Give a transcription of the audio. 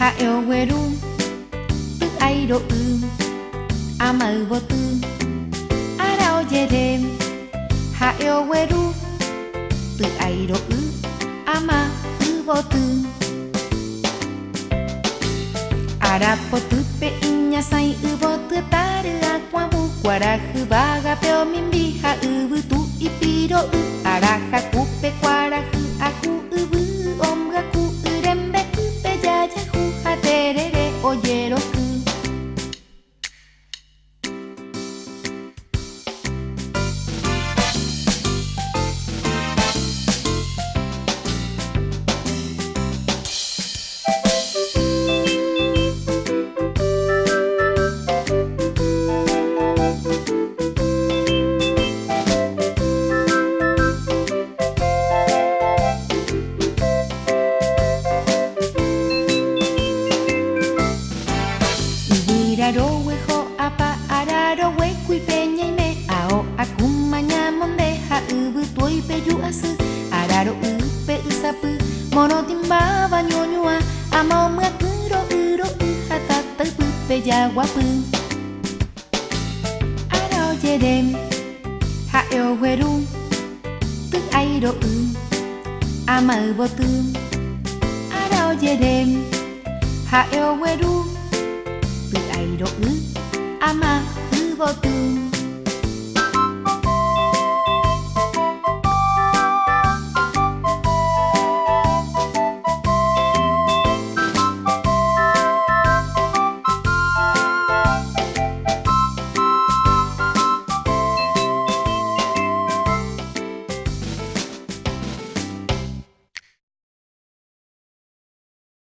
haeoweru tự ai độ ama vô tư arao jedem haeoweru tự ai độ ama vô tư arapotu pe iñasai ubo tu taru aquabu guarahu baga peo mimbi ha ubu tu ipiro araha kupe guarahu aku ubu omgaku urembe upe jajahu haterere oyeroku Ararowe ho apa ararowe kui peña y me ao akumanya monde ha ubu tuoi pe yu asu araro upe usapu mono timba banyonyua amao makuro uro hatata upe yawapu arao jedem ha eoweru tu airo ama ubotu arao jedem ha eoweru tự ai độ ama vô tư